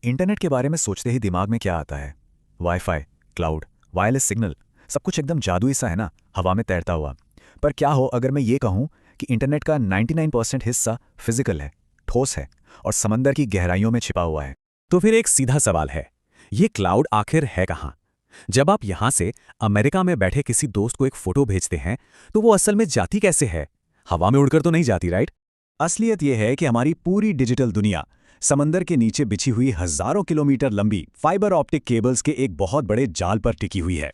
Internet के बारे में सोचते ही दिमाग में क्या आता है? वाईफाई, क्लाउड, वायरलेस सिग्नल, सब कुछ एकदम जादुई सा है ना, हवा में तैरता हुआ। पर क्या हो अगर मैं ये कहूँ कि इंटरनेट का 99% हिस्सा फिजिकल है, ठोस है और समंदर की गहराइयों में छिपा हुआ है। तो फिर एक सीधा सवाल है, ये क्लाउड आखिर है कहाँ? जब आप यहां से अमेरिका में बैठे किसी दोस्त को एक फोटो भेजते हैं, तो वो असल में जाती कैसे है? हवा में उड़कर तो नहीं जाती, राइट? असलियत यह है कि हमारी पूरी डिजिटल दुनिया समंदर के नीचे बिछी हुई हजारों किलोमीटर लंबी फाइबर ऑप्टिक केबल्स के एक बहुत बड़े जाल पर टिकी हुई है।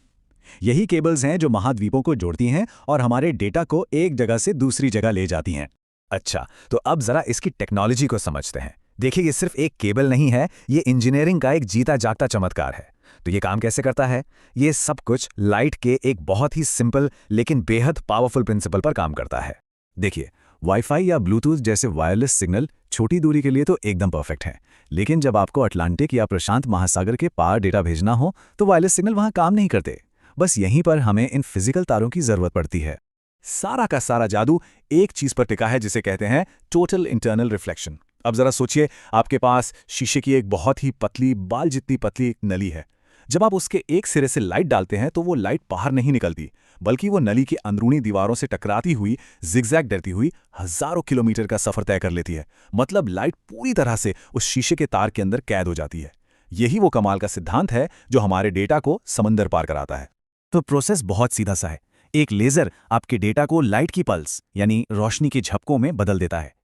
यही केबल्स हैं जो महाद्वीपों को जोड़ती हैं और हमारे डेटा को एक जगह से दूसरी जगह ले जाती हैं। अच्छा, तो अब जरा इसकी टेक्नोलॉजी को समझते हैं। देखिए, ये सिर्फ एक केबल नहीं है, ये इंजीनियरिंग का एक जीता जागता चमत्कार है। तो ये काम कैसे करता है? ये सब कुछ लाइट के एक बहुत ही सिंपल लेकिन बेहद पावरफुल प्रिंसिपल पर काम करता है। देखिए, वाईफाई या ब्लूटूथ जैसे वायरलेस सिग्नल छोटी दूरी के लिए तो एकदम परफेक्ट हैं, लेकिन जब आपको अटलांटिक या प्रशांत महासागर के पार डेटा भेजना हो तो वायरलेस सिग्नल वहां काम नहीं करते। बस यहीं पर हमें इन फिजिकल तारों की जरूरत पड़ती है। सारा का सारा जादू एक चीज पर टिका है जिसे कहते हैं टोटल इंटरनल रिफ्लेक्शन। अब जरा सोचिए, आपके पास शीशे की एक बहुत ही पतली, बाल जितनी पतली एक नली है। जब आप उसके एक सिरे से लाइट डालते हैं तो वो लाइट बाहर नहीं निकलती, बल्कि वो नली की अंदरूनी दीवारों से टकराती हुई, जिगजैग डरती हुई हजारों किलोमीटर का सफर तय कर लेती है। मतलब लाइट पूरी तरह से उस शीशे के तार के अंदर कैद हो जाती है। यही वो कमाल का सिद्धांत है जो हमारे डेटा को समंदर पार कराता है। तो प्रोसेस बहुत सीधा सा है। एक लेजर आपके डेटा को लाइट की पल्स यानी रोशनी के झपकों में बदल देता है।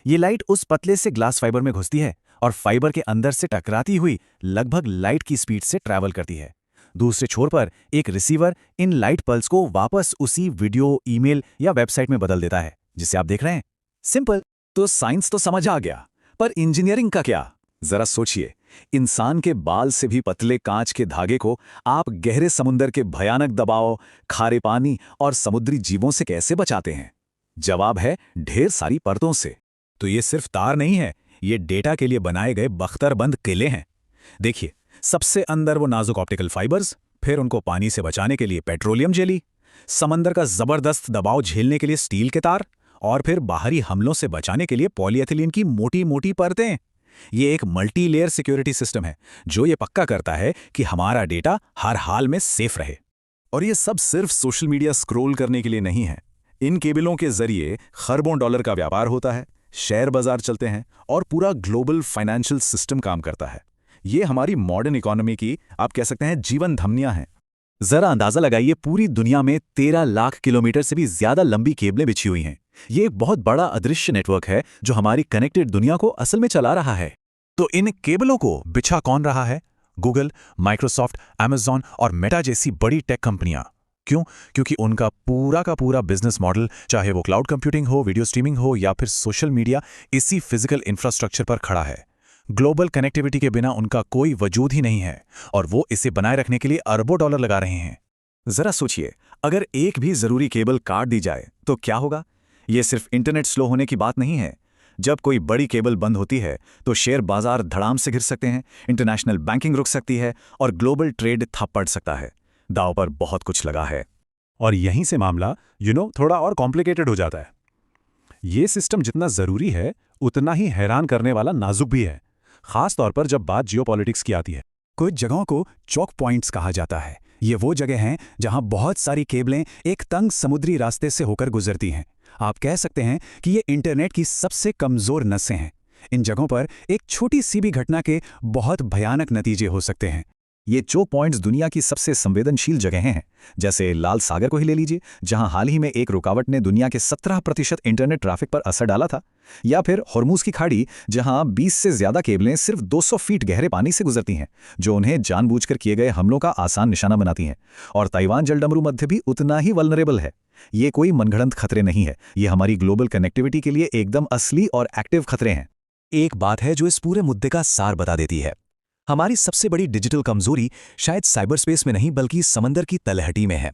ये लाइट उस पतले से ग्लास फाइबर में घुसती है और फाइबर के अंदर से टकराती हुई लगभग लाइट की स्पीड से ट्रैवल करती है। दूसरे छोर पर एक रिसीवर इन लाइट पल्स को वापस उसी वीडियो, ईमेल या वेबसाइट में बदल देता है जिसे आप देख रहे हैं। सिंपल। तो साइंस तो समझ आ गया, पर इंजीनियरिंग का क्या? जरा सोचिए, इंसान के बाल से भी पतले कांच के धागे को आप गहरे समुद्र के भयानक दबाव, खारे पानी और समुद्री जीवों से कैसे बचाते हैं? जवाब है ढेर सारी परतों से। तो ये सिर्फ तार नहीं है, ये डेटा के लिए बनाए गए बख्तरबंद किले हैं। देखिए, सबसे अंदर वो नाजुक ऑप्टिकल फाइबर्स, फिर उनको पानी से बचाने के लिए पेट्रोलियम जेली, समंदर का जबरदस्त दबाव झेलने के लिए स्टील के तार, और फिर बाहरी हमलों से बचाने के लिए पॉलीएथिलीन की मोटी मोटी परतें। ये एक मल्टी लेयर सिक्योरिटी सिस्टम है जो ये पक्का करता है कि हमारा डेटा हर हाल में सेफ रहे। और ये सब सिर्फ सोशल मीडिया स्क्रॉल करने के लिए नहीं है। इन केबलों के जरिए खरबों डॉलर का व्यापार होता है, शेयर बाजार चलते हैं और पूरा ग्लोबल फाइनेंशियल सिस्टम काम करता है। ये हमारी मॉडर्न इकोनॉमी की, आप कह सकते हैं, जीवन धमनियां हैं। जरा अंदाजा लगाइए, पूरी दुनिया में 13 लाख किलोमीटर से भी ज्यादा लंबी केबलें बिछी हुई हैं। ये एक बहुत बड़ा अदृश्य नेटवर्क है जो हमारी कनेक्टेड दुनिया को असल में चला रहा है। तो इन केबलों को बिछा कौन रहा है? गूगल, माइक्रोसॉफ्ट, अमेज़न और मेटा जैसी बड़ी टेक कंपनियां। क्यों? क्योंकि उनका पूरा का पूरा बिजनेस मॉडल, चाहे वो क्लाउड कंप्यूटिंग हो, वीडियो स्ट्रीमिंग हो या फिर सोशल मीडिया, इसी फिजिकल इंफ्रास्ट्रक्चर पर खड़ा है। ग्लोबल कनेक्टिविटी के बिना उनका कोई वजूद ही नहीं है और वो इसे बनाए रखने के लिए अरबों डॉलर लगा रहे हैं। जरा सोचिए, अगर एक भी जरूरी केबल काट दी जाए तो क्या होगा? ये सिर्फ इंटरनेट स्लो होने की बात नहीं है। जब कोई बड़ी केबल बंद होती है तो शेयर बाजार धड़ाम से गिर सकते हैं, इंटरनेशनल बैंकिंग रुक सकती है और ग्लोबल ट्रेड ठप पड़ सकता है। दांव पर बहुत कुछ लगा है। और यहीं से मामला थोड़ा और कॉम्प्लिकेटेड हो जाता है। ये सिस्टम जितना जरूरी है उतना ही हैरान करने वाला नाजुक भी है, खास तौर पर जब बात जियोपॉलिटिक्स की आती है। कुछ जगहों को चौक पॉइंट्स कहा जाता है। ये वो जगह हैं जहां बहुत सारी केबलें एक तंग समुद्री रास्ते से होकर गुजरती हैं। आप कह सकते हैं कि ये इंटरनेट की सबसे कमजोर नसें हैं। इन जगहों पर एक छोटी सी भी घटना के बहुत भयानक नतीजे हो सकते हैं। ये चोक पॉइंट्स दुनिया की सबसे संवेदनशील जगहें हैं। जैसे लाल सागर को ही ले लीजिए, जहां हाल ही में एक रुकावट ने दुनिया के 17% इंटरनेट ट्रैफिक पर असर डाला था। या फिर हॉर्मूज की खाड़ी, जहां 20 से ज्यादा केबलें सिर्फ 200 फीट गहरे पानी से गुजरती हैं, जो उन्हें जानबूझकर किए गए हमलों का आसान निशाना बनाती हैं। और ताइवान जलडमरू मध्य भी उतना ही वल्नरेबल है। ये कोई मनगढ़ंत खतरे नहीं है, ये हमारी ग्लोबल कनेक्टिविटी के लिए एकदम असली और एक्टिव खतरे हैं। एक बात है जो इस पूरे मुद्दे का सार बता देती है। हमारी सबसे बड़ी डिजिटल कमजोरी शायद साइबर स्पेस में नहीं बल्कि समंदर की तलहटी में है।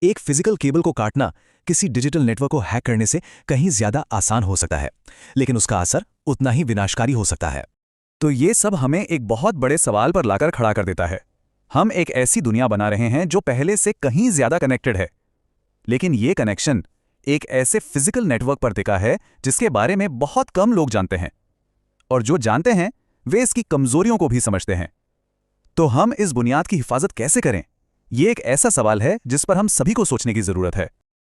एक फिजिकल केबल को काटना किसी डिजिटल नेटवर्क को हैक करने से कहीं ज्यादा आसान हो सकता है, लेकिन उसका असर उतना ही विनाशकारी हो सकता है। तो ये सब हमें एक बहुत बड़े सवाल पर लाकर खड़ा कर देता है। हम एक ऐसी दुनिया बना रहे हैं जो पहले से कहीं ज्यादा कनेक्टेड है, लेकिन ये कनेक्शन एक ऐसे फिजिकल नेटवर्क पर टिका है जिसके बारे में बहुत कम लोग जानते हैं। और जो जानते हैं वे इसकी कमजोरियों को भी समझते हैं। तो हम इस बुनियाद की हिफाजत कैसे करें? ये एक ऐसा सवाल है जिस पर हम सभी को सोचने की जरूरत है।